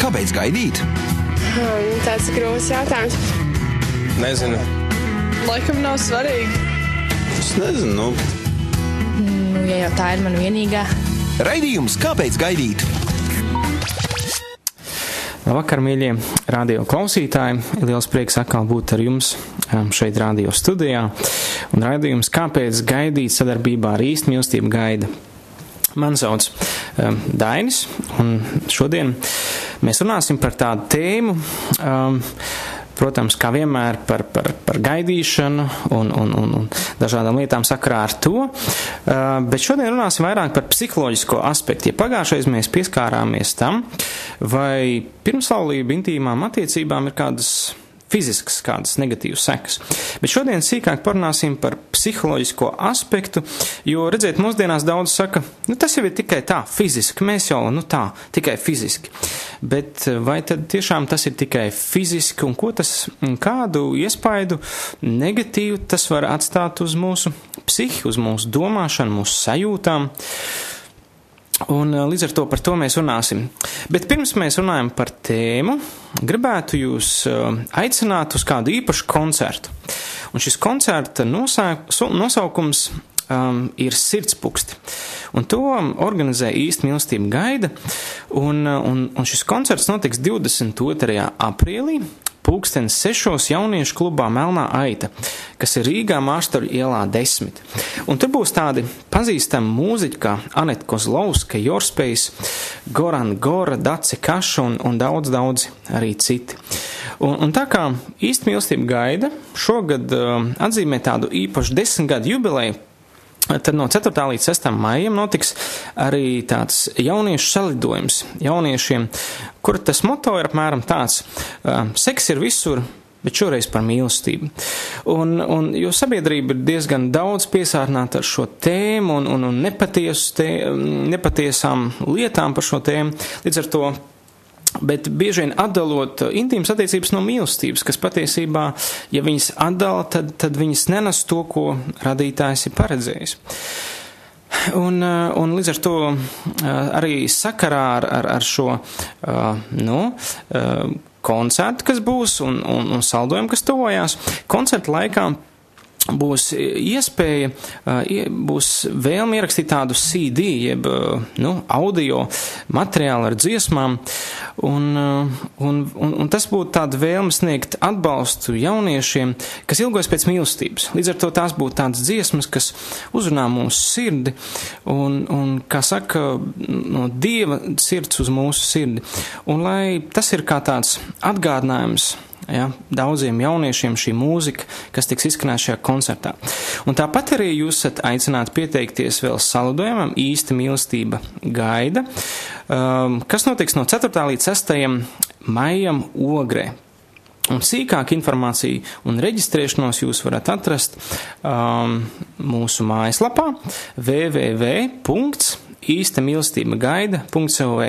Kāpēc gaidīt? Tas ir grūts jautājums. Nezinu. Laikam nav svarīgi. Es nezinu. Ja jau tā ir man vienīgā. Raidījums Kāpēc gaidīt? Labvakar, mīļie radio klausītāji. Liels prieks atkal būt ar jums šeit radio studijā. Un raidījums Kāpēc gaidīt sadarbībā ar īstu mīlestību gaida. Man sauc Dainis, un šodien mēs runāsim par tādu tēmu, protams, kā vienmēr par gaidīšanu un dažādām lietām sakarā ar to, bet šodien runāsim vairāk par psiholoģisko aspektu. Ja pagājušais mēs pieskārāmies tam, vai pirmslaulība intīmām attiecībām ir kādas fiziskas, kādas negatīvas sekas. Bet šodien sīkāk parunāsim par psiholoģisko aspektu, jo, redziet, mūsdienās daudz saka, tas jau ir tikai tā, fiziski, mēs jau, tā, tikai fiziski. Bet vai tad tiešām tas ir tikai fiziski, un kādu iespaidu negatīvu tas var atstāt uz mūsu psihi, uz mūsu domāšanu, mūsu sajūtām? Un līdz ar to par to mēs runāsim. Bet pirms mēs runājam par tēmu, gribētu jūs aicināt uz kādu īpašu koncertu. Un šis koncerta nosaukums ir Sirdspuksti. Un to organizē īsta mīlestība gaida. Un šis koncerts notiks 22. aprīlī. 6:00 jauniešu klubā Melnā aita, kas ir Rīgā Māštaru ielā 10. Un tur būs tādi pazīstami mūziķi kā Aneta Kozlovska, Jorspejs, Goran Gora, Dace Kaša un daudz arī citi. Un tā kā īsta mīlestība gaida šogad atzīmē tādu īpašu 10 gadu jubileju, tad no 4. līdz 6. maijam notiks arī tāds jauniešu salidojums jauniešiem, kur tas moto ir apmēram tāds: seks ir visur, bet šoreiz par mīlestību. Jo sabiedrība ir diezgan daudz piesārņāta ar šo tēmu un nepatiesām lietām par šo tēmu, līdz ar to. Bet bieži vien atdalot intīmas attiecības no mīlestības, kas patiesībā, ja viņas atdala, tad viņas nenes to, ko radītājs ir paredzējis. Un līdz ar to arī sakarā ar šo koncertu, kas būs, un saldojumu, kas tuvojās, koncerta laikā būs iespēja, būs vēlme ierakstīt tādu CD, jeb audio materiālu ar dziesmām, un tas būtu tāda vēlme sniegt atbalstu jauniešiem, kas ilgojas pēc mīlestības. Līdz ar to tās būtu tādas dziesmas, kas uzrunā mūsu sirdi, un kā saka, no Dieva sirds uz mūsu sirdi. Un lai tas ir kā tāds atgādinājums, daudziem jauniešiem šī mūzika, kas tiks izskanēta šajā koncertā. Un tāpat arī jūs esat aicināti pieteikties vēl salidojumam īsta mīlestība gaida, kas notiks no 4. līdz 6. maijam Ogrē. Un sīkāk informāciju un reģistrēšanos jūs varat atrast mūsu mājaslapā www.īstamīlestība-gaida.lv.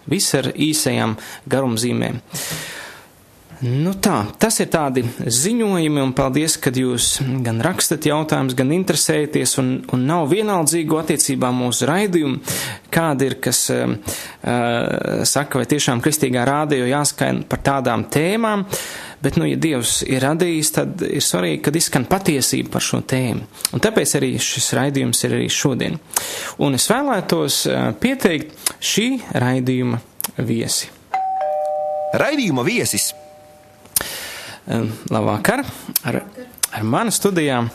Viss ar īsajām garumzīmēm. Tas ir tādi ziņojumi, un paldies, kad jūs gan rakstat jautājumus, gan interesēties, un nav vienaldzīgu attiecībā mūsu raidījumu, kāda ir, kas saka, vai tiešām kristīgā rādio jāskan par tādām tēmām, bet, ja Dievs ir radījis, tad ir svarīgi, kad izskan patiesība par šo tēmu. Un tāpēc arī šis raidījums ir arī šodien. Un es vēlētos pieteikt šī raidījuma viesi. Raidījuma viesis. Labvakar! Ar mani studijā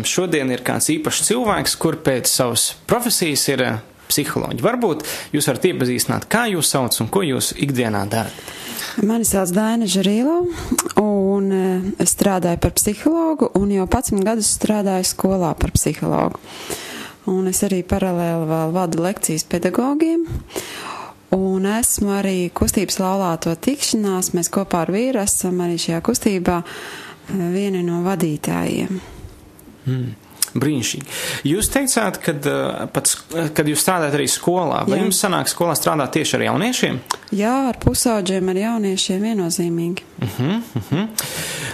šodien ir kāds īpašs cilvēks, kur pēc savas profesijas ir psiholoģi. Varbūt jūs varat iepazīstināt, kā jūs sauc un ko jūs ikdienā darat. Mani sauc Daina Žarīlo, un es strādāju par psihologu, un jau 11 gadus strādāju skolā par psihologu. Un es arī paralēli vēl vadu lekcijas pedagogiem. Un esmu arī kustības laulāto tikšanās. Mēs kopā ar vīru esam arī šajā kustībā vieni no vadītājiem. Brīnišķīgi. Jūs teicāt, kad jūs strādājat arī skolā, vai jums sanāk skolā strādāt tieši ar jauniešiem? Jā, ar pusauģiem, ar jauniešiem viennozīmīgi.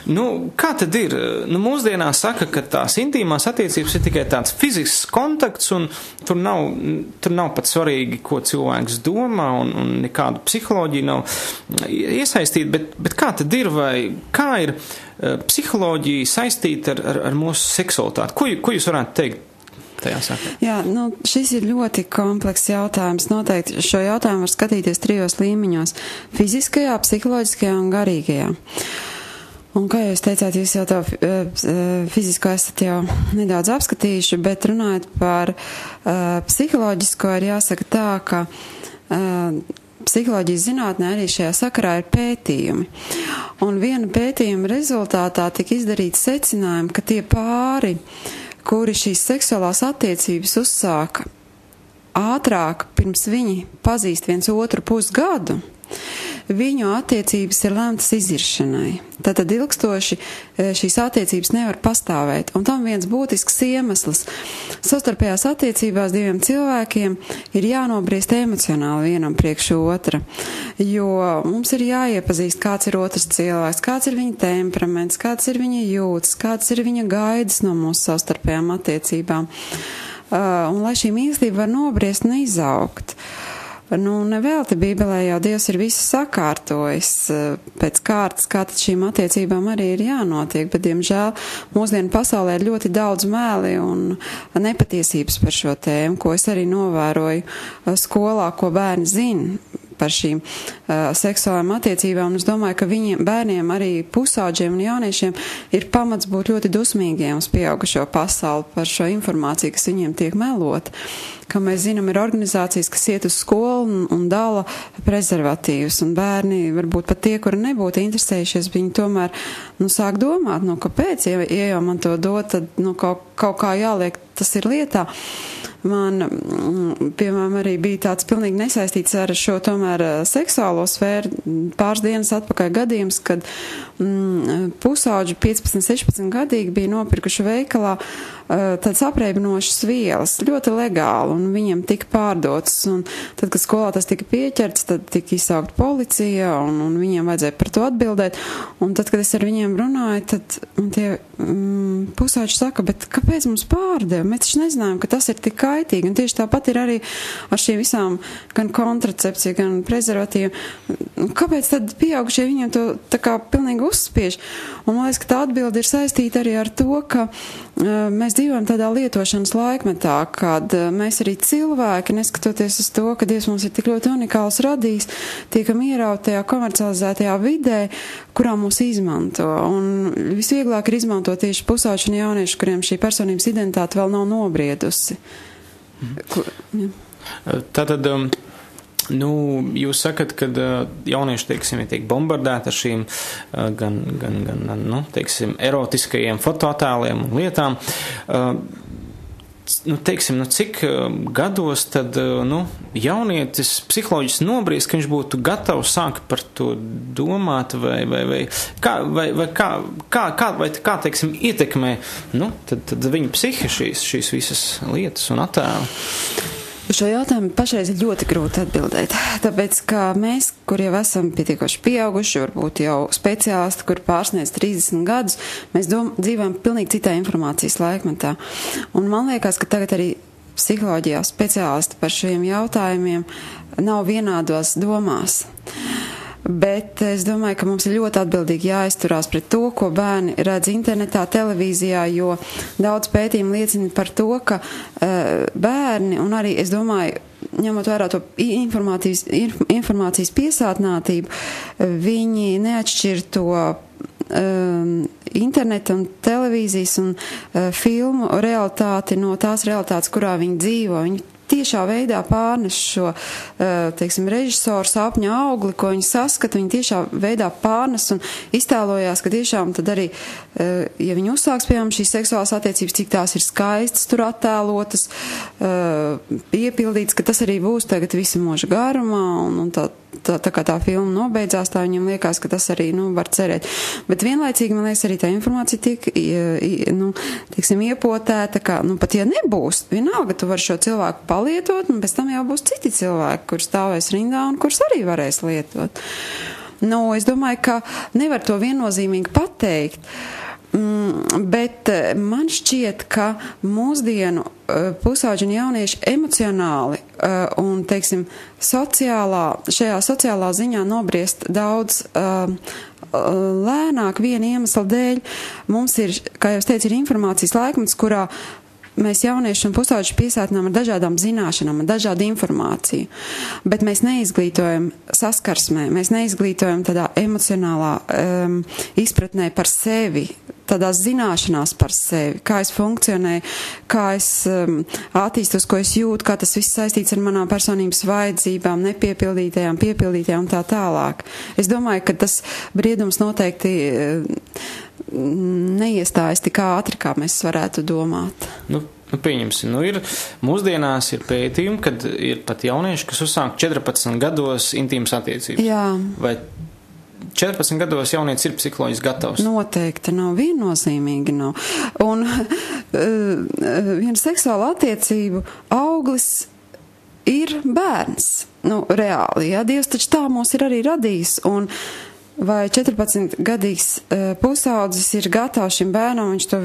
Nu, kā tad ir? Nu, mūsdienās saka, ka tās intīmās attiecības ir tikai tāds fizisks kontakts, un tur nav pat svarīgi, ko cilvēks domā, un nekāda psiholoģija nav iesaistīta, bet kā tad ir, vai kā ir psiholoģija saistīta ar mūsu seksualitāti? Ko jūs varētu teikt tajā sakā? Jā, šis ir ļoti komplekss jautājums. Noteikti šo jautājumu var skatīties 3 līmeņos - fiziskajā, psiholoģiskajā un garīgajā. Un, kā jūs teicāt, jūs jau to fizisko esat jau nedaudz apskatījuši, bet runājot par psiholoģisko, ir jāsaka tā, ka psiholoģijas zinātnē arī šajā sakarā ir pētījumi. Un viena pētījuma rezultātā tika izdarīts secinājumi, ka tie pāri, kuri šīs seksuālās attiecības uzsāka ātrāk, pirms viņi pazīst viens otru pusgadu, viņu attiecības ir lemtas iziršanai. Tātad ilgstoši šīs attiecības nevar pastāvēt. Un tam viens būtisks iemesls. Savstarpējās attiecībās 2 cilvēkiem ir jānobriest emocionāli vienam priekš otra. Jo mums ir jāiepazīst, kāds ir otrs cilvēks, kāds ir viņa temperaments, kāds ir viņa jūtas, kāds ir viņa gaidas no mūsu savstarpējām attiecībām. Un lai šī mīlestība var nobriest un izaugt. Nevelti Bībelē jau Dievs ir visu sakārtojis pēc kārtas, kā tad šīm attiecībām arī ir jānotiek, bet, diemžēl, mūsdienu pasaulē ir ļoti daudz mēli un nepatiesības par šo tēmu, ko es arī novēroju skolā, ko bērni zina par šīm seksuālām attiecībām, un es domāju, ka bērniem, arī pusauģiem un jauniešiem ir pamats būt ļoti dusmīgiem uz pieaugušo pasauli par šo informāciju, kas viņiem tiek melota. Kā mēs zinām, ir organizācijas, kas iet uz skolu un dala prezervatīvus, un bērni, varbūt pat tie, kuri nebūtu interesējušies, viņi tomēr, sāk domāt, kāpēc, ja jau man to dod, tad, kaut kā jāliek, tas ir lietā. Man, piemēram, arī bija tāds pilnīgi nesaistīts ar šo tomēr seksuālo sfēru pāris dienas atpakaļ gadījums, kad pusauģi 15-16 gadīgi bija nopirkuši veikalā tādas apreibinošas vielas, ļoti legāli, un viņiem tika pārdotas, un tad, kad skolā tas tika pieķerts, tad tika izsaukt policija, un viņiem vajadzēja par to atbildēt, un tad, kad es ar viņiem runāju, tad tie pusauģi saka, bet kāpēc mums pārdeva? Mēs taču nezinājām, ka tas ir tik kaitīgi, un tieši tāpat ir arī ar šīm visām gan kontracepciju, gan prezervatīvu. Kāpēc tad pieaugušie viņiem to tā kā pilnīgi uzspiež? Un man liekas, ka tā atbilde ir saistīta arī ar to, ka mēs dzīvojam tādā lietošanas laikmetā, kad mēs arī cilvēki, neskatoties uz to, ka Dievs mums ir tik ļoti unikāls radījis, tiekam ierauti tajā komercializētajā vidē, kurā mūs izmanto. Un visvieglāk ir izmantot tieši pusauģu un jauniešu, kuriem šī personības identitāte vēl nav nobriedusi. Tātad, jūs sakat, ka jaunieši, teiksim, tiek bombardēti ar šīm gan teiksim, erotiskajiem fotoattēliem un lietām. Teiksim, cik gados tad, jaunietis psiholoģiski nobriest, ka viņš būtu gatavs sākt par to domāt, vai kā, teiksim, ietekmē, tad viņa psihi šīs visas lietas un attēli? Šo jautājumu pašreiz ir ļoti grūti atbildēt, tāpēc, ka mēs, kur jau esam pietiekoši pieauguši, varbūt jau speciālisti, kur pārsniedz 30 gadus, mēs dzīvojam pilnīgi citā informācijas laikmetā. Un man liekas, ka tagad arī psiholoģijā speciālisti par šiem jautājumiem nav vienādos domās. Bet es domāju, ka mums ir ļoti atbildīgi jāizturās pret to, ko bērni redz internetā, televīzijā, jo daudz pētījumu liecina par to, ka bērni, un arī, es domāju, ņemot vērā to informācijas piesātnātību, viņi neatšķir to interneta un televīzijas un filmu realitāti no tās realitātes, kurā viņi dzīvo. Viņi tiešā veidā pārnes šo, teiksim, režisoru sapņu augli, ko viņi saskata, viņi tiešā veidā pārnes un iztēlojās, ka tiešām tad arī, ja viņi uzsāks, piemēram, šīs seksuālās attiecības, cik tās ir skaistas, tur attēlotas, piepildītas, ka tas arī būs tagad visa mūža garumā, un tā kā tā filma nobeidzās, tā viņam liekas, ka tas arī, var cerēt. Bet vienlaicīgi, man liekas, arī tā informācija tiek, teiksim, iepotēta, ka, pat ja nebūs, vienalga, tu vari šo cilvēku palietot, un pēc tam jau būs citi cilvēki, kur stāvēs rindā un kurus arī varēs lietot. Es domāju, ka nevar to viennozīmīgi pateikt. Bet man šķiet, ka mūsdienu pusauģi un jaunieši emocionāli un, teiksim, šajā sociālā ziņā nobriest daudz lēnāk viena iemesla dēļ. Mums ir, kā jau es teicu, ir informācijas laikmets, kurā mēs jaunieši un pusauģi piesātinām ar dažādām zināšanām, ar dažādu informāciju, bet mēs neizglītojam saskarsmē, mēs neizglītojam tādā emocionālā izpratnē par sevi, tādās zināšanās par sevi, kā es funkcionēju, kā es attīstos, ko es jūtu, kā tas viss saistīts ar manām personības vajadzībām, nepiepildītajām, piepildītajām un tā tālāk. Es domāju, ka tas briedums noteikti neiestājas tik ātri, kā mēs varētu domāt. Pieņemsim, ir mūsdienās ir pētījumi, kad ir pat jaunieši, kas uzsāk 14 gados intīmas attiecības. Jā. Vai 14 gados jaunietis ir psiholoģiski gatavs? Noteikti nav, viennozīmīgi nav. Un viena seksuāla attiecību auglis ir bērns. Reāli, jā, Dievs taču tā mūs ir arī radījis. Un vai 14-gadīgs pusaudzis ir gatavs šim bērnam, viņš to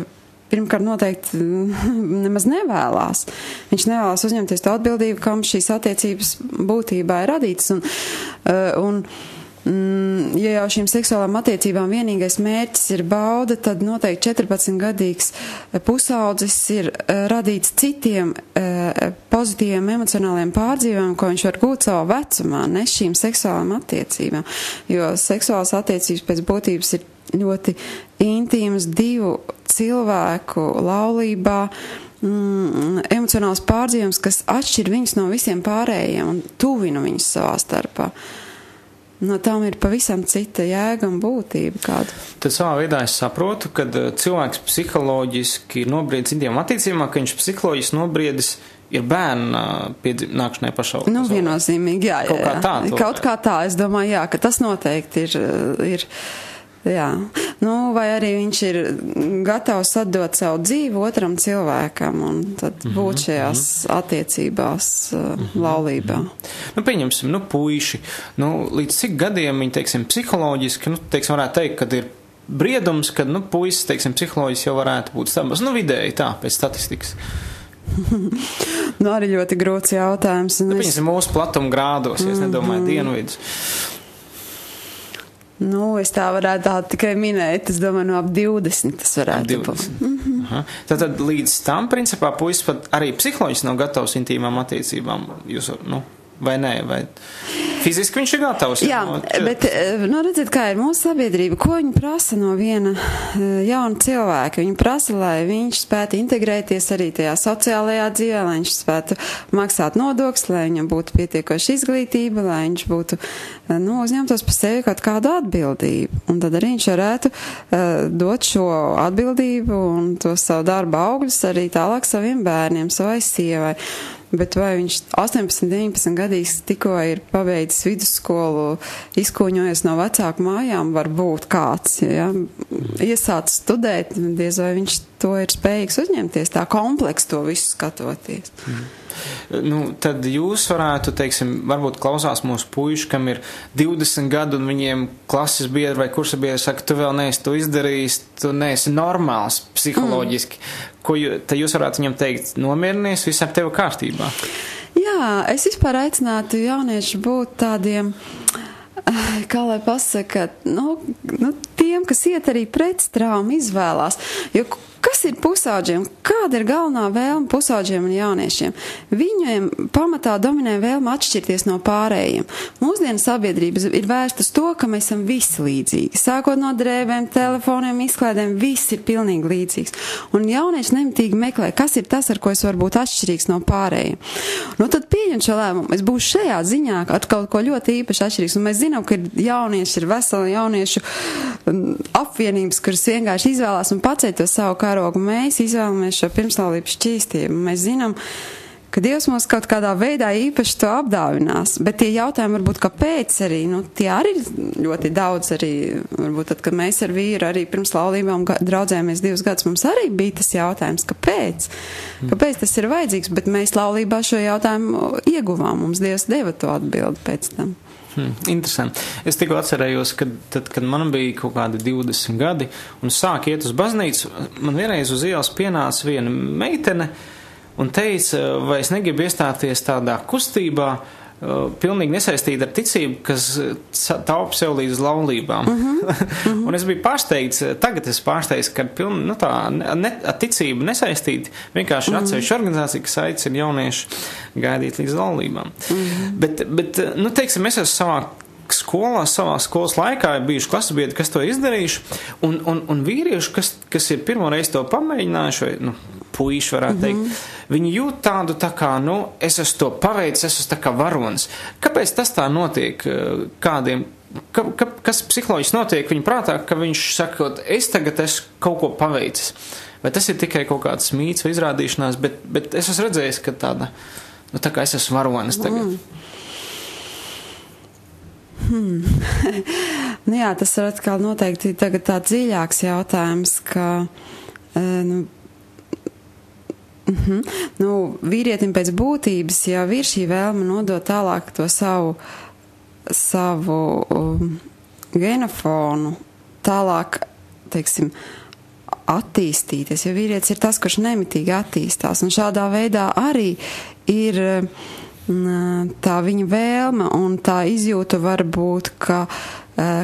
pirmkārt noteikti nemaz nevēlās. Viņš nevēlās uzņemties to atbildību, kam šīs attiecības būtībā ir radītas. Ja jau šīm seksuālām attiecībām vienīgais mērķis ir bauda, tad noteikti 14-gadīgs pusaudzis ir radīts citiem pozitīviem emocionāliem pārdzīvojumiem, ko viņš var gūt savā vecumā, ne šīm seksuālām attiecībām. Jo seksuālas attiecības pēc būtības ir ļoti intīmas divu cilvēku laulībā, emocionāls pārdzīvojums, kas atšķir viņus no visiem pārējiem un tuvina viņus savā starpā. Tam ir pavisam cita jēga un būtība kāda. Tad savā veidā es saprotu, ka cilvēks psiholoģiski nobriedis intīmām attiecībām, ka viņš psiholoģiski nobriedis ir bērna nākšanai pašaulē. Viennozīmīgi, jā. Kaut kā tā, es domāju, jā, ka tas noteikti ir jā. Vai arī viņš ir gatavs atdot savu dzīvi otram cilvēkam un tad būt šajās attiecībās laulībā. Pieņemsim, puiši, līdz cik gadiem viņi, teiksim, psiholoģiski, varētu teikt, kad ir briedums, kad, puisis, teiksim, psiholoģiski jau varētu būt stabils, vidēji tā, pēc statistikas. Arī ļoti grūts jautājums. Pieņemsim mūsu platuma grādos, ja es nedomāju dienvidus. Es tā varētu tikai minēt, es domāju, ap 20 tas varētu būt. Tad līdz tam, principā, puisis pat arī psiholoģiski nav gatavs intīmām attiecībām, vai nē, vai fiziski viņš ir gatavs? Jā, bet, redziet, kā ir mūsu sabiedrība, ko viņi prasa no viena jauna cilvēka? Viņi prasa, lai viņš spētu integrēties arī tajā sociālajā dzīvē, lai viņš spētu maksāt nodokļus, lai viņam būtu pietiekoša izglītība, lai viņš būtu, uzņemtos par sevi kaut kādu atbildību. Un tad arī viņš varētu dot šo atbildību un to savu darba augļus arī tālāk saviem bērniem, savai sievai. Bet vai viņš 18, 19 gadīgs tikko ir pabeidzis vidusskolu, izkūņojies no vecāku mājām, var būt kāds, ja? Iesācis studēt, diez vai viņš to ir spējīgs uzņemties, tā kompleks to visu skatoties. Tad jūs varētu, teiksim, varbūt klausās mūsu puiši, kam ir 20 gadu un viņiem klases biedri vai kursa biedri saka, tu vēl neesi to izdarījis, tu neesi normāls psiholoģiski. Tad jūs varētu viņam teikt, nomierinies, viss ar tevi kārtībā. Jā, es vispār aicinātu jaunieši būt tādiem, kā lai pasaka, tiem, kas iet arī pretstraumu izvēlās, jo kas ir pusauģiem? Kāda ir galvenā vēlme pusauģiem un jauniešiem? Viņiem pamatā dominē vēlme atšķirties no pārējiem. Mūsdienu sabiedrības ir vērsta uz to, ka mēs esam visi līdzīgi. Sākot no drēbēm, telefoniem, izklaidēm, viss ir pilnīgi līdzīgs. Un jaunieši nemitīgi meklē, kas ir tas, ar ko es varu būt atšķirīgs no pārējiem. Tad pieņem šo lēmumu. Es būšu šajā ziņā ar kaut ko ļoti īpaši atšķirīgs. Un mēs zinām, ka jaunieši ir veseli jauniešu apvienības, kuras vienkārši izvēlās un paceļ to savu karogu. Mēs izvēlamies šo pirmslaulības šķīstību. Mēs zinām, ka Dievs mūs kaut kādā veidā īpaši to apdāvinās, bet tie jautājumi varbūt kāpēc arī, tie arī ļoti daudz arī, varbūt tad, kad mēs ar vīru arī pirms laulībām draudzējāmies 2 gadus, mums arī bija tas jautājums, kāpēc? Kāpēc tas ir vajadzīgs, bet mēs laulībā šo jautājumu ieguvām, mums Dievs deva to atbildi pēc tam. Interesanti. Es tikko atcerējos, kad man bija kaut kādi 20 gadi un sāk iet uz baznīcu, man vienreiz uz ielas pienāca viena meitene un teica, vai es negribu iestāties tādā kustībā, pilnīgi nesaistīta ar ticību, kas taupa sev līdz laulībām. Un es biju pārsteigts, tagad es pārsteigts, ka tā ar ticību nesaistīta, vienkārši ir atsevišķa organizācija, kas aicina jaunieši gaidīt līdz laulībām. Bet teiksim, es esmu savā skolas laikā ir bijuši klasabiedri, kas to izdarījuši, un vīrieši, kas ir pirmo reizi to pamēģinājuši, vai, puiši varētu teikt, viņi jūt tādu tā kā, es esmu to paveicis, es esmu tā kā varonis. Kāpēc tas tā notiek kādiem? Kas psiholoģiski notiek viņa prātā, ka viņš saka, es tagad esmu kaut ko paveicis? Vai tas ir tikai kaut kāds mīts vai izrādīšanās, bet es esmu redzējis, ka tāda, tā kā es esmu varonis tagad. Jā, tas ir atkal noteikti tagad tā dziļāks jautājums, ka, vīrietim pēc būtības jau ir šī vēlme nodot tālāk to savu genofonu, tālāk, teiksim, attīstīties, jo vīrietis ir tas, kurš nemitīgi attīstās, un šādā veidā arī ir tā viņa vēlme un tā izjūta var būt, ka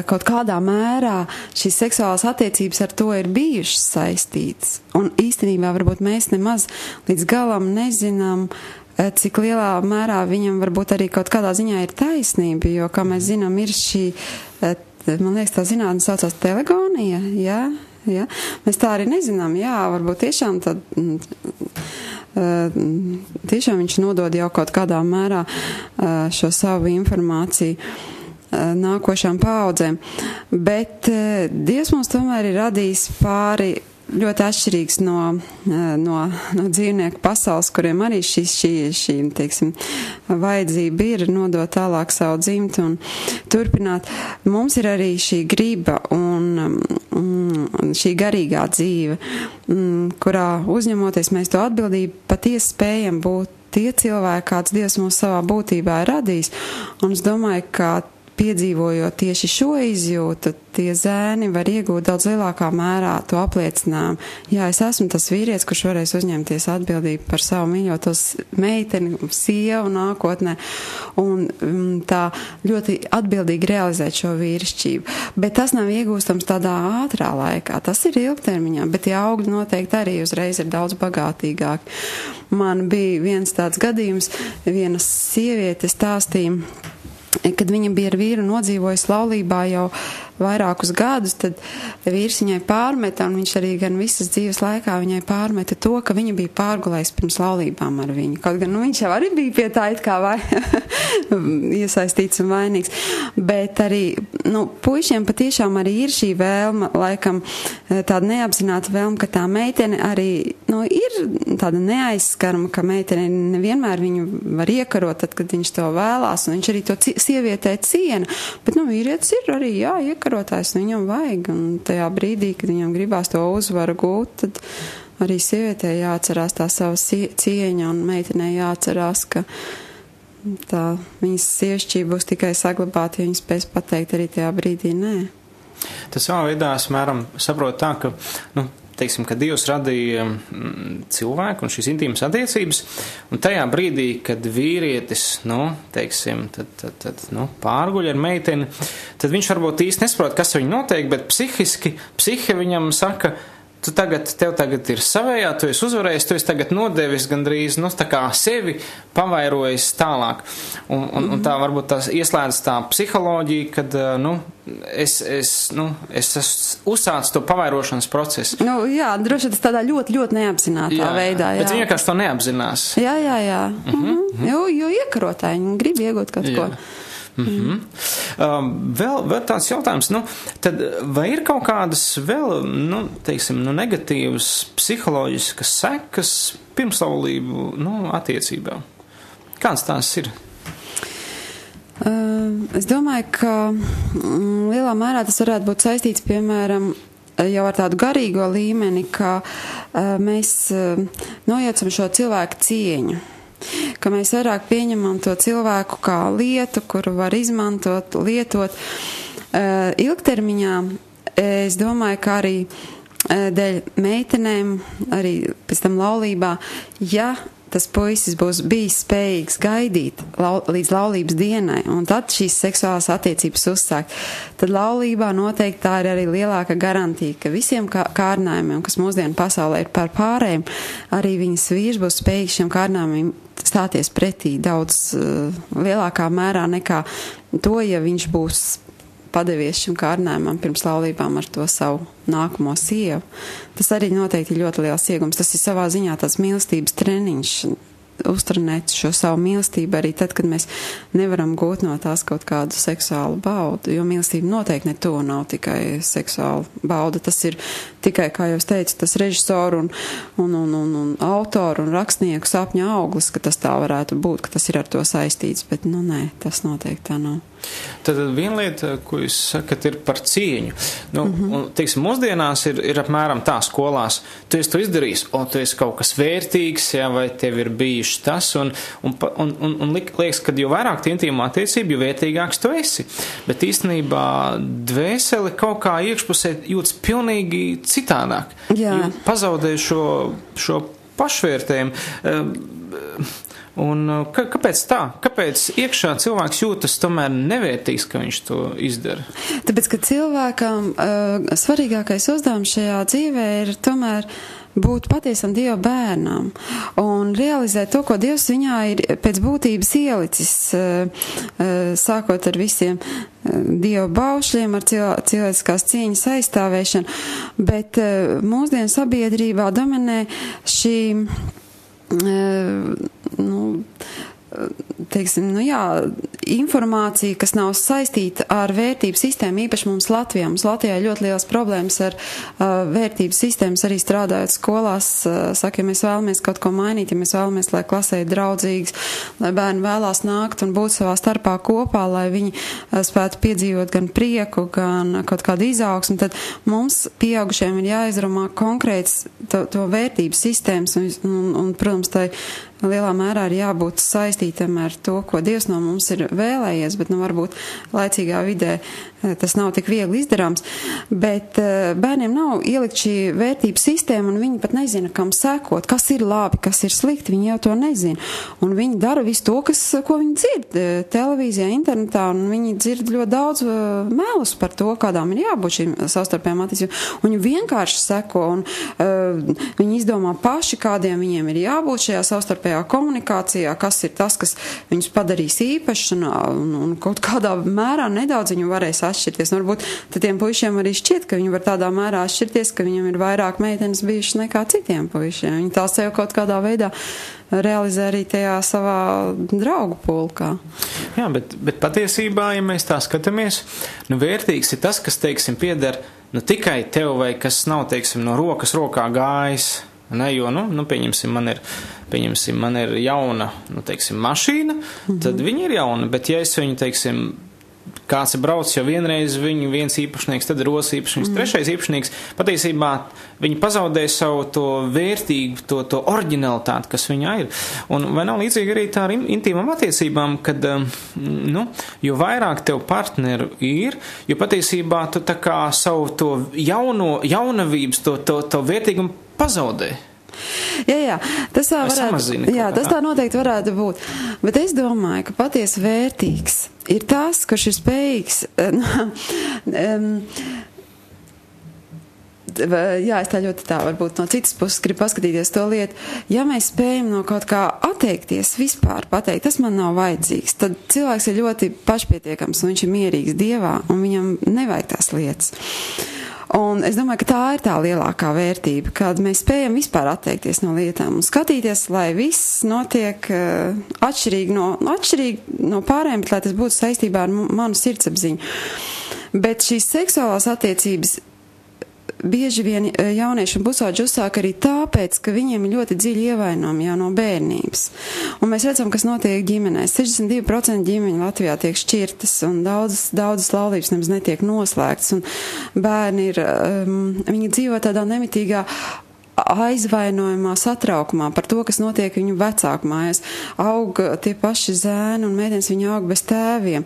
kaut kādā mērā šīs seksuālās attiecības ar to ir bijušas saistītas. Un īstenībā varbūt mēs nemaz līdz galam nezinām, cik lielā mērā viņam varbūt arī kaut kādā ziņā ir taisnība, jo, kā mēs zinām, ir šī, man liekas, tā zinātne saucās telegonija, jā? Mēs tā arī nezinām, varbūt tiešām tad... tiešām viņš nodod jau kaut kādā mērā šo savu informāciju nākošām paaudzēm. Bet Dievs mums tomēr ir radījis pāri ļoti atšķirīgs no dzīvnieku pasaules, kuriem arī šī teiksim, vajadzība ir nodot tālāk savu dzimtu un turpināt. Mums ir arī šī griba un šī garīgā dzīve, kurā uzņemoties mēs to atbildību patiesi spējam būt tie cilvēki, kāds Dievs mūs savā būtībā ir radījis. Un es domāju, ka piedzīvojot tieši šo izjūtu, tie zēni var iegūt daudz lielākā mērā to apliecinājumu. Jā, es esmu tas vīrietis, kurš varēs uzņemties atbildību par savu mīļotos meiteni, sievu nākotnē un tā ļoti atbildīgi realizēt šo vīrišķību. Bet tas nav iegūstams tādā ātrā laikā, tas ir ilgtermiņā, bet tie augļi noteikti arī uzreiz ir daudz bagātīgāki. Man bija viens tāds gadījums, viena sieviete stāstīja, kad viņa bija ar vīru nodzīvojusi laulībā jau vairākus gadus, tad vīrs viņai pārmeta, un viņš arī gan visas dzīves laikā viņai pārmeta to, ka viņa bija pārgulējis pirms laulībām ar viņu. Kaut gan viņš jau arī bija pie tā it kā iesaistīts un vainīgs. Bet arī, puišiem patiešām arī ir šī vēlme, laikam tāda neapzināta vēlme, ka tā meitene arī, ir tāda neaizskarama, ka meitene nevienmēr viņu var iekarot, tad, kad viņš to vēlās, un viņš arī to sievietē ciena. Bet, vīrietis ir arī, iekarotājs, viņam vajag, un tajā brīdī, kad viņam gribās to uzvaru gūt, tad arī sievietē jāatcerās tā sava cieņa, un meitenē jāatcerās, ka tā viņas sievišķība būs tikai saglabāta, ja viņa spēs pateikt arī tajā brīdī nē. Tas savā veidā es mēram saprotu tā, ka, teiksim, ka Dievs radīja cilvēku un šīs intīmas attiecības, un tajā brīdī, kad vīrietis, teiksim, tad pārguļ ar meiteni, tad viņš varbūt īsti nesaprot, kas viņu notiek, bet psihe viņam saka, tev tagad ir savējā, tu esi uzvarējis, tu esi tagad nodevis gandrīz, tā kā sevi pavairojis tālāk. Un tā varbūt tās ieslēdz tā psiholoģija, kad, es esmu uzsācis to pavairošanas procesu. Jā, droši tas tādā ļoti, ļoti neapzinātā veidā, jā. Bet viņi vienkārši to neapzinās. Jā. Jo iekarotāji, viņi grib iegūt kaut ko. Vēl tāds jautājums, tad vai ir kaut kādas vēl, negatīvas psiholoģiskas sekas pirmslaulību, attiecībā? Kāds tās ir? Es domāju, ka lielā mērā tas varētu būt saistīts, piemēram, jau ar tādu garīgo līmeni, ka mēs nojaucam šo cilvēku cieņu, ka mēs vairāk pieņemam to cilvēku kā lietu, kuru var izmantot, lietot. Ilgtermiņā, es domāju, ka arī dēļ meitenēm, arī pēc tam laulībā, ja tas puisis būs bijis spējīgs gaidīt līdz laulības dienai, un tad šīs seksuālās attiecības uzsākt, tad laulībā noteikti tā ir arī lielāka garantija, ka visiem kārdinājumiem, kas mūsdienu pasaulē ir par pārējiem, arī viņas vīrs būs spējīgs šiem kārdinājumiem stāties pretī daudz lielākā mērā nekā to, ja viņš būs padevies šim kārdinājumam pirms laulībām ar to savu nākamo sievu. Tas arī noteikti ir ļoti liels iegums. Tas ir savā ziņā tāds mīlestības treniņš, uztrenēt šo savu mīlestību arī tad, kad mēs nevaram gūt no tās kaut kādu seksuālu baudu, jo mīlestība noteikti ne to nav tikai seksuāla bauda. Tas ir tikai, kā jau es teicu, tas režisoru un autoru un rakstnieku sapņa auglis, ka tas tā varētu būt, ka tas ir ar to saistīts, bet nē, tas noteikti tā nav. Tad viena lieta, ko jūs sakat, ir par cieņu. Un, teiksim, mūsdienās ir apmēram tā skolās, tu esi to izdarījis, tu esi kaut kas vērtīgs, vai tev ir bijuši tas, un liekas, ka jo vairāk tie intīma attiecība, jo vērtīgāks tu esi. Bet īstenībā dvēseli kaut kā iekšpusē jūtas pilnīgi citādāk. Jā. Pazaudē šo pašvērtējumu. Un kāpēc tā? Kāpēc iekšā cilvēks jūtas tomēr nevērtīgs, ka viņš to izdara? Tāpēc, ka cilvēkam svarīgākais uzdevums šajā dzīvē ir tomēr būt patiesam Dieva bērnam un realizēt to, ko Dievs viņā ir pēc būtības ielicis, sākot ar visiem Dieva baušļiem, ar cilvēciskās cieņas aizstāvēšanu, bet mūsdienu sabiedrībā dominē šī informācija, kas nav saistīta ar vērtību sistēmu, īpaši mums Latvijā. Mums Latvijā ir ļoti liels problēmas ar vērtību sistēmas, arī strādājot skolās. Saka, ja mēs vēlamies kaut ko mainīt, ja mēs vēlamies, lai klasē ir draudzīgs, lai bērni vēlās nākt un būt savā starpā kopā, lai viņi spētu piedzīvot gan prieku, gan kaut kādu izaugsmu, tad mums pieaugušiem ir jāizrunā konkrēts to vērtību sistēmas un protams, tai lielā mērā ir jābūt saistītam ar to, ko Dievs no mums ir vēlējies, bet varbūt laicīgā vidē tas nav tik viegli izdarāms. Bet bērniem nav ielikt šī vērtību sistēma, un viņi pat nezina, kam sekot, kas ir labi, kas ir slikti, viņi jau to nezina. Un viņi dara visu to, ko viņi dzird televīzijā, internetā, un viņi dzird ļoti daudz melus par to, kādām ir jābūt šīm savstarpējām attiecībām. Viņi vienkārši seko, un viņi izdomā paši, kādiem viņiem ir jābūt šajā savstarpējā komunikācijā, kas ir tas, kas viņus padarīs īpašs, un kaut kādā mērā nedaudz viņu varēs atšķirties. Varbūt tad tiem puišiem arī šķiet, ka viņi var tādā mērā atšķirties, ka viņam ir vairāk meitenes bijušas nekā citiem puišiem. Viņi tā sev kaut kādā veidā realizē arī tajā savā draugu pulkā. Jā, bet patiesībā, ja mēs tā skatāmies, vērtīgs ir tas, kas, teiksim, pieder tikai tev vai kas nav, teiksim, no rokas rokā gājis. Jo, pieņemsim, man ir jauna, teiksim, mašīna, tad viņa ir jauna, bet ja es viņu, teiksim, kāds ir braucis jau vienreiz, viņu viens īpašnieks, tad ir otrs īpašnieks, trešais īpašnieks, patiesībā viņi pazaudē savu to vērtīgu, to oriģinalitāti, kas viņā ir. Un vai nav līdzīgi arī tā ar intīmām attiecībām, kad, jo vairāk tev partneru ir, jo patiesībā tu tā kā savu to jaunavības, to vērtīgumu pazaudē. Jā, tas tā varētu, tas tā noteikti varētu būt. Bet es domāju, ka patiesi vērtīgs ir tas, kurš ir spējīgs, es tā ļoti varbūt no citas puses gribu paskatīties to lietu. Ja mēs spējam no kaut kā atteikties, vispār pateikt, tas man nav vajadzīgs, tad cilvēks ir ļoti pašpietiekams un viņš ir mierīgs Dievā un viņam nevajag tās lietas. Un es domāju, ka tā ir tā lielākā vērtība, kad mēs spējam vispār atteikties no lietām un skatīties, lai viss notiek atšķirīgi no pārējiem, bet lai tas būtu saistībā ar manu sirdsapziņu. Bet šīs seksuālās attiecības bieži vien jaunieši un pusauģi uzsāk arī tāpēc, ka viņiem ir ļoti dziļi ievainojumi jau no bērnības. Un mēs redzam, kas notiek ģimenēs. 62% ģimeņu Latvijā tiek šķirtas un daudzas laulības nemaz netiek noslēgtas. Un bērni viņi dzīvo tādā nemitīgā aizvainojumā, satraukumā par to, kas notiek viņu vecāku mājās. Aug tie paši zēni un meitenes, viņi aug bez tēviem,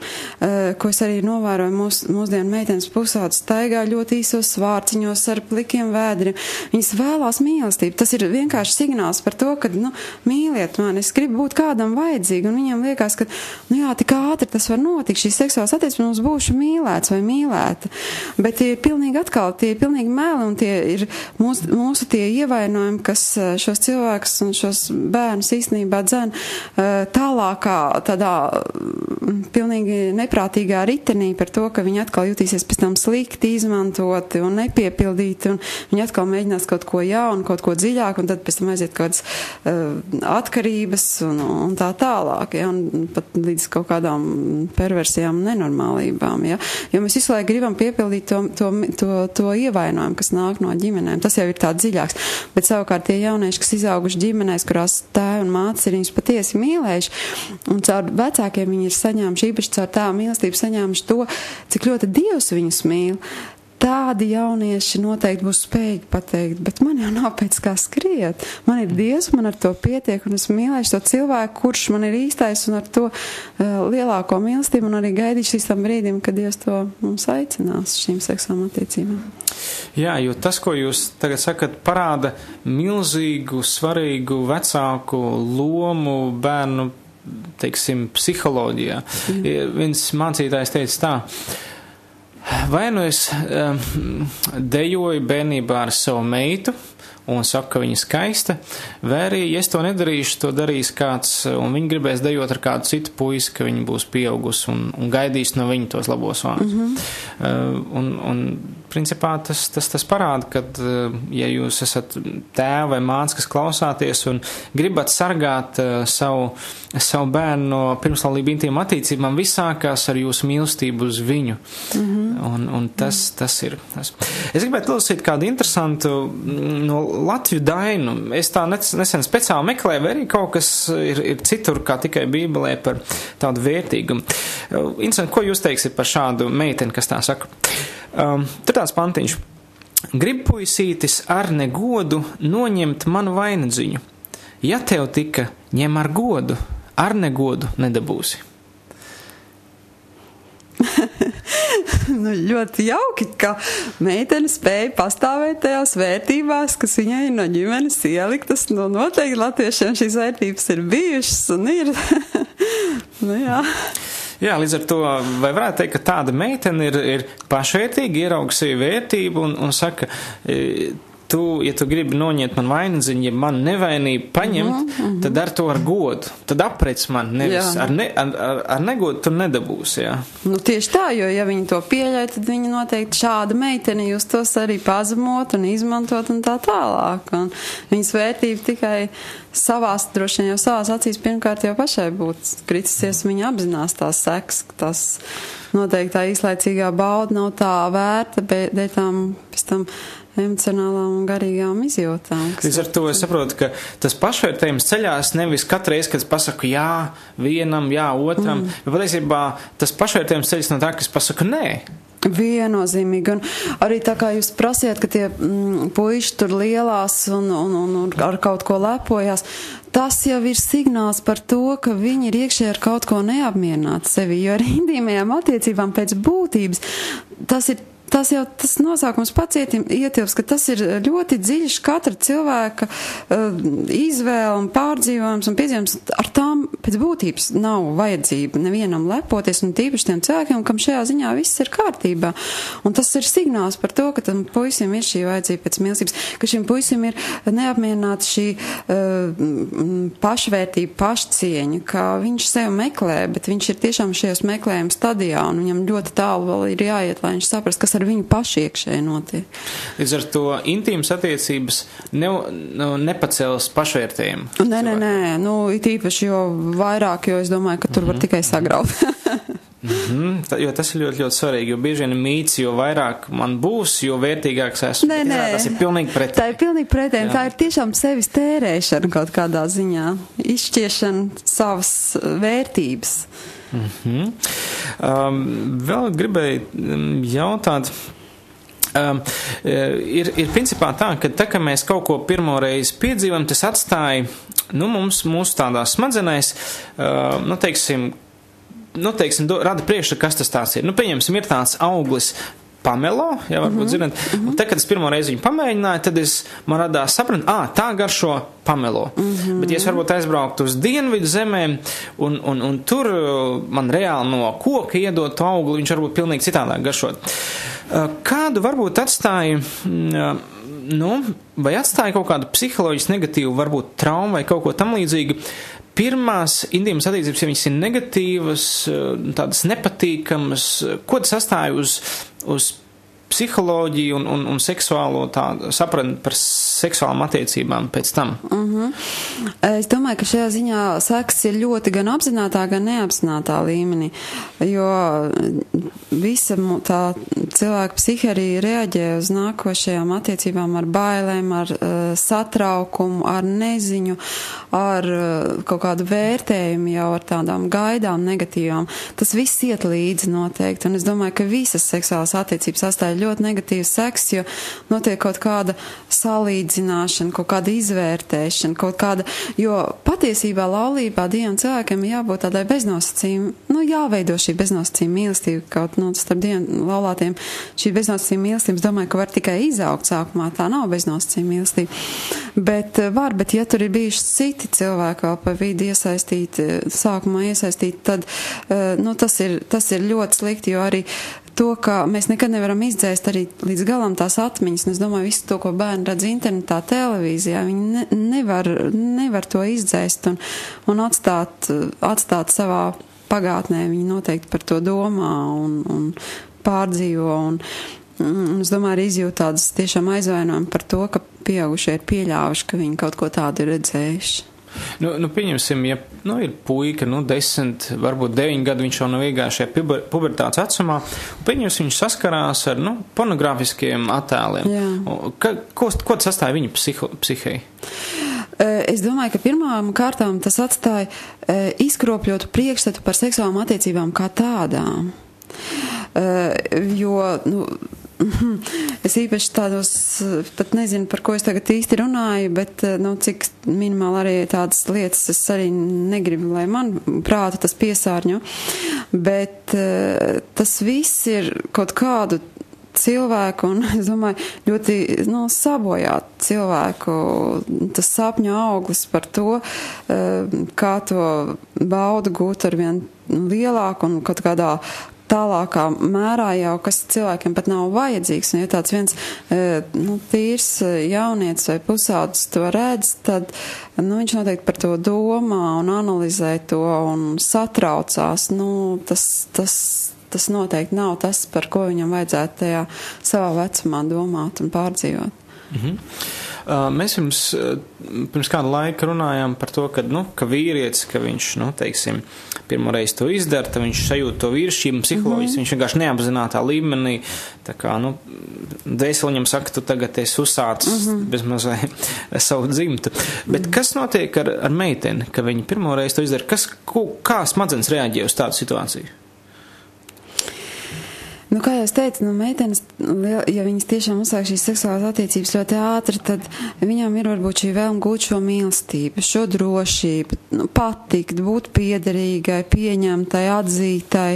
ko es arī novēroju mūsdienu meitenes pusaudzes staigā ļoti īsos svārciņos ar plikiem vēdriem. Viņas vēlās mīlestību. Tas ir vienkārši signāls par to, ka, mīliet mani, es gribu būt kādam vajadzīgi, un viņiem liekas, ka, tik ātri tas var notikt, šīs seksuālās attiecības, mums būšu mīlēts vai mīlēta. Bet tie ir pilnīgi meli, un tie ir mūsu tie ievainojumi, kas šos cilvēkus un šos bērnus īstenībā dzen tālākā tādā pilnīgi neprātīgā ritenī par to, ka viņi atkal jutīsies pēc tam slikti izmantoti un nepiepildīti, un viņi atkal mēģinās kaut ko jaunu, kaut ko dziļāku, un tad pēc tam aiziet kādas atkarības un tā tālāk, ja, un pat līdz kaut kādām perversijām un nenormālībām, ja. Jo mēs visu laiku gribam piepildīt to ievainojumu, kas nāk no ģimenēm. Tas jau ir tā dziļāks. Bet savukārt tie jaunieši, kas izauguši ģimenēs, kurās tēvi un mātes ir viņus patiesi mīlējuši, un caur vecākiem viņi ir saņēmuši, īpaši caur tēva mīlestību saņēmuši to, cik ļoti Dievs viņus mīl. Tādi jaunieši noteikti būs spējīgi pateikt, bet man jau nav pēc kā skriet. Man ir Dievs, man ar to pietiek, un es mīlēšu to cilvēku, kurš man ir īstais, un ar to lielāko mīlestību, un arī gaidīšu līdz tam brīdim, kad Dievs to mums aicinās šīm seksuālām attiecībām. Jā, jo tas, ko jūs tagad sakat, parāda milzīgu, svarīgu vecāku lomu bērnu, teiksim, psiholoģijā. Viens mācītājs teica tā: vai nu es dejoju bērnībā ar savu meitu un saku, ka viņa skaista, vai arī, ja es to nedarīšu, to darīs kāds, un viņa gribēs dejot ar kādu citu puisi, ka viņa būs pieaugusi un gaidīs no viņa tos labos vārdus. Un principā tas parāda, ka, ja jūs esat tēvi vai mātes, kas klausāties un gribat sargāt savu bērnu no pirmslaulību intīmu attiecībām, viss sākās ar jūsu mīlestību uz viņu. Un tas ir tas. Es gribētu lasīt kādu interesantu no Latviju dainu. Es tā nesen speciāli meklēju, vai arī kaut kas ir citur, kā tikai Bībelē, par tādu vērtīgumu. Interesanti, ko jūs teiksiet par šādu meiteni, kas tā saka? Tur tāds pantiņš: grib puisītis ar negodu noņemt manu vainagdziņu. Ja tev tika, ņem ar godu, ar negodu nedabūsi. Ļoti jauki, ka meitene spēja pastāvēt tajās vērtībās, kas viņai no ģimenes ieliktas. Noteikti latviešiem šīs vērtības ir bijušas un ir. Jā. Jā, līdz ar to, vai varētu teikt, ka tāda meitene ir pašvērtīga, ierauga sevi vērtību un saka, ja tu gribi noņemt man vainagdziņu, ja man nevainību paņemt, tad ar to ar godu. Tad aprec man, nevis ar negodu tu nedabūsi, jā. Tieši tā, jo ja viņi to pieļauj, tad viņi noteikti šāda meiteni jūs tos arī pazemot un izmantot un tā tālāk. Un viņas vērtība tikai droši vien jau savās acīs pirmkārt jau pašai būtu kritusies, un viņa apzinās tās sekas, ka tas noteikti tā īslaicīgā bauda nav tā vērta, bet tām pēc tam emocionālām un garīgām izjūtām. Līdz ar to es saprotu, ka tas pašvērtējums ceļās nevis katru reizi, kad es pasaku jā vienam, jā otram, bet patiesībā tas pašvērtējums ceļas no tā, ka es pasaku nē. Viennozīmīgi, un arī tā kā jūs prasiet, ka tie puiši tur lielās un ar kaut ko lepojās, tas jau ir signāls par to, ka viņi ir iekšē ar kaut ko neapmierināti sevi, jo ar intīmajām attiecībām pēc būtības tas nosaukums pats ietilps, ka tas ir ļoti dziļš katra cilvēka izvēle un pārdzīvojums un piedzīvojums. Ar tām pēc būtības nav vajadzība nevienam lepoties, un tīpaši tiem cilvēkiem, kam šajā ziņā viss ir kārtībā. Un tas ir signāls par to, ka tam puisim ir šī vajadzība pēc mīlestības, ka šim puisim ir neapmierināta šī pašvērtība, pašcieņa, ka viņš sev meklē, bet viņš ir tiešām šajos meklējuma stadijā, un viņam ļoti tālu vēl ir jāiet, lai viņš saprast, kas kas ar viņu pašu iekšēji notiek. Līdz ar to intīmas attiecības nepacels pašvērtējumu. Nē, it īpaši jo vairāk, jo es domāju, ka tur var tikai sagraut. Jo tas ir ļoti, ļoti svarīgi, jo bieži vien ir mīts, jo vairāk man būs, jo vērtīgāks esmu. Nē. Tas ir pilnīgi pretēji. Tā ir pilnīgi pretēji. Tā ir tiešām sevis tērēšana kaut kādā ziņā. Izšķiešana savas vērtības. Vēl gribēju jautāt. Ir principā tā, ka mēs kaut ko pirmoreiz piedzīvam, tas atstāja, mūsu tādās smadzenēs, rada priekšstatu, kas tas tāds ir. Pieņemsim, ir tāds auglis pamelo, ja varbūt zināt. Tad, kad es pirmo reizi viņu pamēģināju, tad man radās saprast, tā garšo pamelo. Bet, ja es varbūt aizbrauktu uz dienvidu zemēm, un tur man reāli no koka iedot to augli, viņš varbūt pilnīgi citādāk garšot. Kādu varbūt atstāja, vai atstāja kaut kādu psiholoģisku negatīvu, varbūt traumu vai kaut ko tam līdzīgu, pirmās intīmas attiecības, ja viņas ir negatīvas, tādas nepatīkamas, ko tas atstāja uz psiholoģiju un seksuālo tādu sapratni par seksuālām attiecībām pēc tam? Es domāju, ka šajā ziņā seks ir ļoti gan apzinātā, gan neapzinātā līmenī, jo visa tā cilvēka psihe arī reaģē uz nākošajām attiecībām ar bailēm, ar satraukumu, ar neziņu, ar kaut kādu vērtējumu, jau ar tādām gaidām negatīvām. Tas viss iet līdzi noteikti, un es domāju, ka visas seksuālās attiecības atstāja ļoti negatīvs seks, jo notiek kaut kāda salīdzināšana, kaut kāda izvērtēšana, kaut kāda, jo patiesībā laulībā diviem cilvēkiem jābūt tādai beznosacījuma, jāveido šī beznosacījuma mīlestība, kaut starp diviem laulātiem šī beznosacījuma mīlestība, es domāju, ka var tikai izaugt sākumā, tā nav beznosacījuma mīlestība. Bet ja tur ir bijuši citi cilvēki vēl pa vidi sākumā iesaistīti, tad tas ir ļoti slikti, jo arī to, ka mēs nekad nevaram izdzēst arī līdz galam tās atmiņas, un es domāju, visu to, ko bērni redz internetā, televīzijā, viņi nevar to izdzēst un atstāt savā pagātnē, viņi noteikti par to domā un pārdzīvo, un es domāju, arī izjūt tādas tiešām aizvainojumu par to, ka pieaugušie ir pieļāvuši, ka viņi kaut ko tādu ir redzējuši. Pieņemsim, ja ir puika, 10, varbūt 9 gadu, viņš jau nav iegājis šajā pubertātes vecumā, un pieņemsim, viņš saskarās ar, pornogrāfiskiem attēliem. Ko tas atstāja viņa psihei? Es domāju, ka pirmām kārtām tas atstāja izkropļotu priekšstatu par seksuālām attiecībām kā tādām. Jo, es īpaši tādos, pat nezinu, par ko es tagad īsti runāju, bet, cik minimāli arī tādas lietas es arī negribu, lai man prātu tas piesārņo, bet tas viss ir kaut kādu cilvēku, un es domāju, ļoti, sabojāt cilvēku, tas sapņu auglis par to, kā to baudu gūt ar vien lielāku un kaut kādā tālākā mērā jau, kas cilvēkiem pat nav vajadzīgs, un ja tāds viens tīrs jaunietis vai pusaudzis to redz, tad viņš noteikti par to domā un analizē to un satraucās. Tas noteikti nav tas, par ko viņam vajadzētu tajā savā vecumā domāt un pārdzīvot. Mēs pirms kādu laiku runājām par to, ka vīrietis, ka viņš, pirmo reizi to izdara, tad viņš sajūt to vīrišķību psiholoģiski, viņš vienkārši neapzinātā līmenī, tā kā, dvēseli viņam saka, tu tagad esi uzsācis bezmazliet savu dzimtu. Bet kas notiek ar meiteni, ka viņa pirmo reizi to izdara? Kā smadzenes reaģē uz tādu situāciju? Kā jau es teicu, meitenes, ja viņas tiešām uzsāk šīs seksuālās attiecības ļoti ātri, tad viņām ir varbūt šī vēlme gūt šo mīlestību, šo drošību, patikt, būt piederīgai, pieņemtai, atzītai.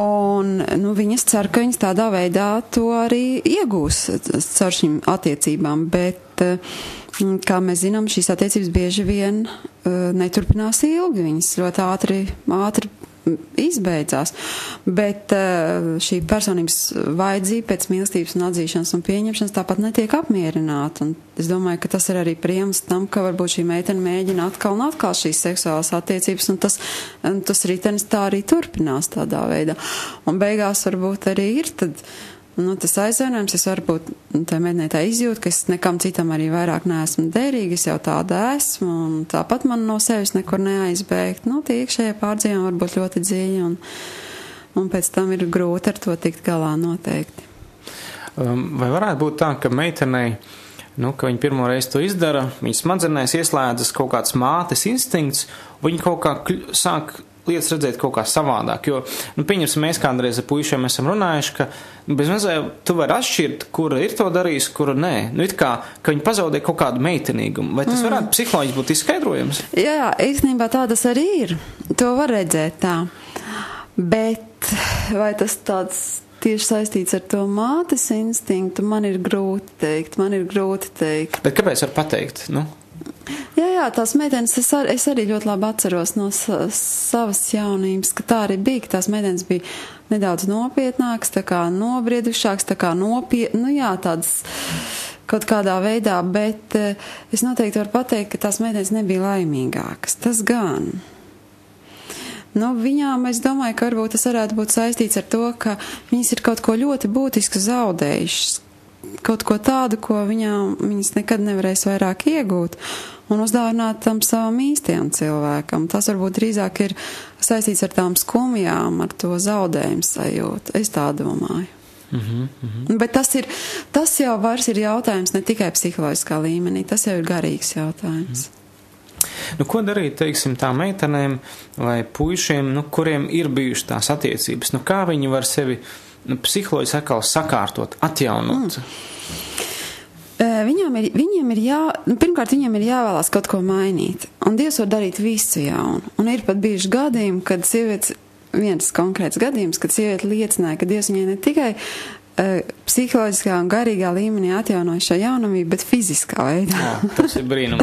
Un viņas cer, ka viņas tādā veidā to arī iegūs caur šīm attiecībām, bet, kā mēs zinām, šīs attiecības bieži vien neturpinās ilgi, viņas ļoti ātri izbeidzās, bet šī personības vajadzība pēc mīlestības un atzīšanas un pieņemšanas tāpat netiek apmierināta, un es domāju, ka tas ir arī priemts tam, ka varbūt šī meitene mēģina atkal un atkal šīs seksuālās attiecības, un tas ritenis tā arī turpinās tādā veidā, un beigās varbūt arī ir tad tas aizvainojums, es varbūt tā meitenei tā izjūtu, ka es nekam citam arī vairāk neesmu derīga, es jau tāda esmu, un tāpat man no sevis nekur neaizbēgt. Tie iekšējie pārdzīvojumi var būt ļoti dziļi, un pēc tam ir grūti ar to tikt galā noteikti. Vai varētu būt tā, ka meitenei, ka viņa pirmo reizi to izdara, viņas smadzenēs ieslēdzas kaut kāds mātes instinkts, viņa kaut kā sāk lietas redzēt kaut kā savādāk, jo, pieņemsim, mēs kādreiz ar puišiem esam runājuši, ka bez mazliet tu vari atšķirt, kura ir to darījis, kura nē. It kā, ka viņi pazaudē kaut kādu meitenīgumu. Vai tas varētu psiholoģiski būt izskaidrojams? Jā, īstenībā tā tas arī ir. To var redzēt tā. Bet vai tas tāds tieši saistīts ar to mātes instinktu, man ir grūti teikt. Bet kāpēc var pateikt, Jā, tās meitenes, es arī ļoti labi atceros no savas jaunības, ka tā arī bija, ka tās meitenes bija nedaudz nopietnākas, tā kā nobriedušākas, tā kā tādas kaut kādā veidā, bet es noteikti varu pateikt, ka tās meitenes nebija laimīgākas. Tas gan. Viņām, es domāju, ka varbūt tas varētu būt saistīts ar to, ka viņas ir kaut ko ļoti būtisku zaudējušas. Kaut ko tādu, ko viņas nekad nevarēs vairāk iegūt un uzdāvināt tam savam īstajam cilvēkam. Tas varbūt drīzāk ir saistīts ar tām skumjām, ar to zaudējumu sajūtu. Es tā domāju. Bet tas jau vairs ir jautājums ne tikai psiholoģiskā līmenī, tas jau ir garīgs jautājums. Ko darīt, teiksim, tā meitenēm vai puišiem, kuriem ir bijušas tās attiecības? Kā viņi var sevi psiholoģiski atkal sakārtot, atjaunot? Pirmkārt, viņiem ir jāvēlās kaut ko mainīt. Un Dievs var darīt visu jaunu. Un ir pat bijuši gadījumi, kad viens konkrēts gadījums, kad sieviete liecināja, ka Dievs viņai ne tikai psiholoģiskā un garīgā līmenī atjaunoja šo jaunamību, bet fiziskā veidā. Jā, tas ir brīnums.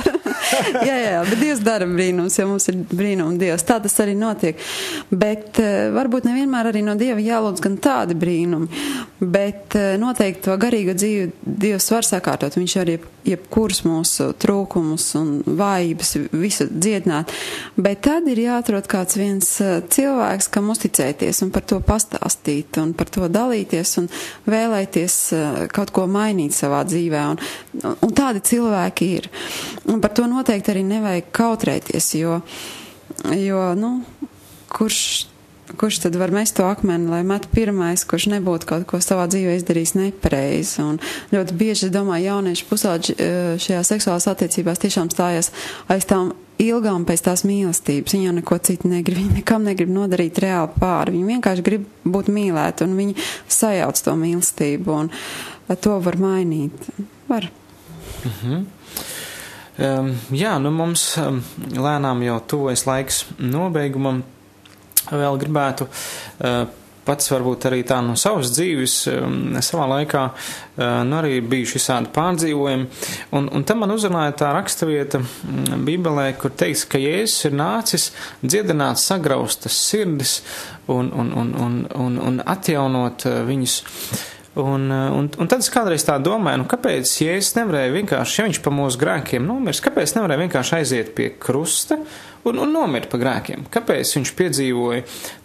jā, bet Dievs dara brīnums, jo mums ir brīnuma Dievs. Tā tas arī notiek. Bet varbūt nevienmēr arī no Dieva jālūdz gan tādi brīnumi, bet noteikti to garīgo dzīvi Dievs var sakārtot. Viņš arī jebkurus mūsu trūkumus un vājības visu dziedināt. Bet tad ir jāatrod kāds viens cilvēks, kam uzticēties un par to pastāstīt un par to dalīties un vēlēties kaut ko mainīt savā dzīvē. Un tādi cilvēki ir. Un par to noteikti arī nevajag kautrēties, jo kurš tad var mest to akmeni, lai met pirmais, kurš nebūtu kaut ko savā dzīvē izdarījis nepareizi. Un ļoti bieži, es domāju, jaunieši pusauģi šajā seksuālās attiecībās tiešām stājas aiz tām ilgām pēc tās mīlestības. Viņi jau neko citu negrib, viņi nekam negrib nodarīt reāli pāri. Viņi vienkārši grib būt mīlēti, un viņi sajauc to mīlestību, un to var mainīt. Var. Mums lēnām jau tuvojas laiks nobeigumam. Vēl gribētu pats varbūt arī tā no savas dzīves savā laikā arī bijuši visādi pārdzīvojumi. Un tam man uzrunāja tā rakstavieta Bībelē, kur teiks, ka Jēzus ir nācis dziedināt sagraustas sirdis un atjaunot viņus. Un tad es kādreiz tā domāju, kāpēc Jēzus nevarēja vienkārši, ja viņš pa mūsu grēkiem nomirst, kāpēc nevarēja vienkārši aiziet pie krusta un nomirt pa grēkiem? Kāpēc viņš piedzīvoja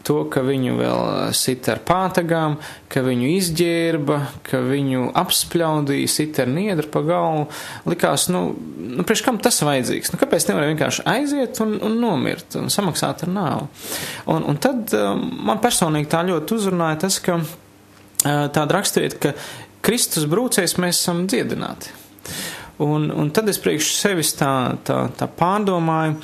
to, ka viņu vēl sit ar pātagām, ka viņu izģērba, ka viņu apspļaudīja, sit ar niedru pa galvu? Likās, priekš kam tas vajadzīgs? Kāpēc nevarēja vienkārši aiziet un nomirt un samaksāt ar nāvu? Un tad man personīgi tā ļoti uzrunāja tas, ka tāda raksturiet, ka Kristus brūcēs mēs esam dziedināti. Un tad es priekš sevis tā pārdomāju,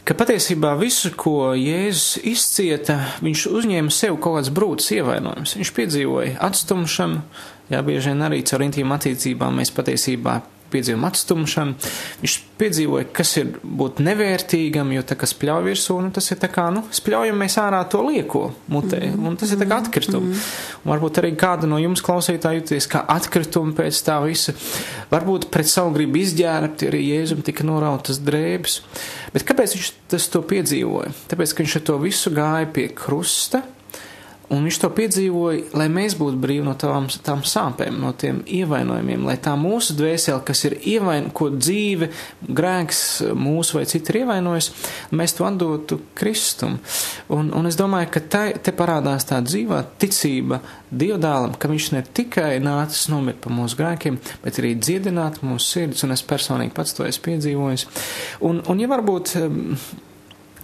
ka patiesībā visu, ko Jēzus izcieta, viņš uzņēma sev kaut kāds brūces ievainojums. Viņš piedzīvoja atstumšanu, bieži vien arī caur intīmu attiecībām mēs patiesībā piedzīvojam atstumšanu. Viņš piedzīvoja, kas ir būt nevērtīgam, jo tā kā spļauj virsū, tas ir tā kā, spļaujam mēs ārā to lieko mutē, un tas ir tā kā atkritumi. Un varbūt arī kāda no jums klausītāji jūties kā atkritumi pēc tā visa. Varbūt pret savu gribu izģērbt, arī Jēzum tika norautas drēbes. Bet kāpēc viņš to piedzīvoja? Tāpēc, ka viņš ar to visu gāja pie krusta, Un viņš to piedzīvoja, lai mēs būtu brīvi no tām sāpēm, no tiem ievainojumiem, lai tā mūsu dvēsele, kas ir ko dzīve, grēks mūsu vai citi ir ievainojis, mēs to atdotu Kristum. Un es domāju, ka te parādās tā dzīvā ticība Dievdēlam, ka viņš ne tikai nācis nomirt par mūsu grēkiem, bet arī dziedināt mūsu sirdis, un es personīgi pats to esmu piedzīvojis. Un ja varbūt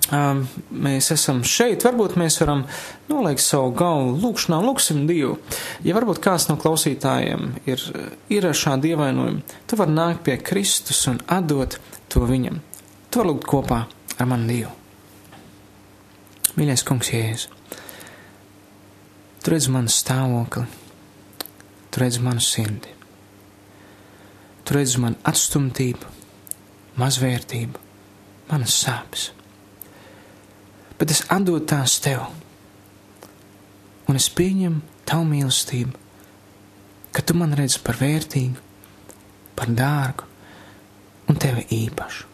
mēs esam šeit, varbūt mēs varam noliekt savu galvu lūkšanā, lūksim Dievu. Ja varbūt kāds no klausītājiem ir ar šādu ievainojumu, tu vari nākt pie Kristus un atdot to viņam. Tu vari lūgt kopā ar mani Dievu. Mīļais kungs Jēzus, tu redzi manu stāvokli, tu redzi manu sirdi, tu redzi manu atstumtību, mazvērtību, manas sāpes. Bet es atdodu tās tev, un es pieņemu tavu mīlestību, ka tu man redzi par vērtīgu, par dārgu un tevi īpašu.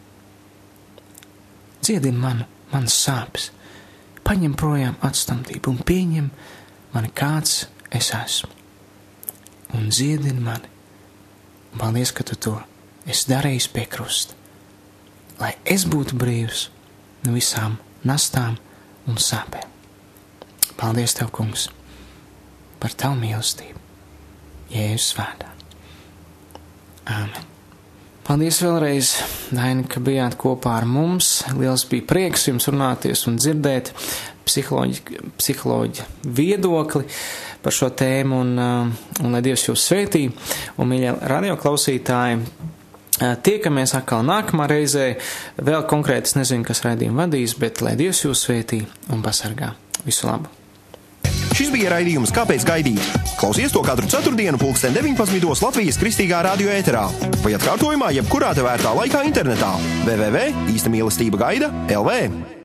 Dziedini manas sāpes, paņem projām atstumtību un pieņem mani kāds es esmu. Un dziedini mani. Un paldies, ka tu to esi darījis pie krusta, lai es būtu brīvs no visām nastām un sāpēm. Paldies tev, kungs, par tavu mīlestību. Jēzus vārdā. Āmen. Paldies vēlreiz, Daini, ka bijāt kopā ar mums. Liels bija prieks jums runāties un dzirdēt psiholoģa viedokli par šo tēmu, un lai Dievs jūs svētī. Un, mīļie radio klausītāji, tiekamies atkal nākamā reizē, vēl konkrēti es nezinu, kas raidījumu vadīs, bet lai Dievs jūs svētī un pasargā. Visu labu! Šis bija raidījums Kāpēc gaidīt? Klausies to katru ceturtdienu 19:00 Latvijas Kristīgā radio ēterā vai atkārtojumā jebkurā tev vērtā laikā internetā www.īstamīlestība gaida LV.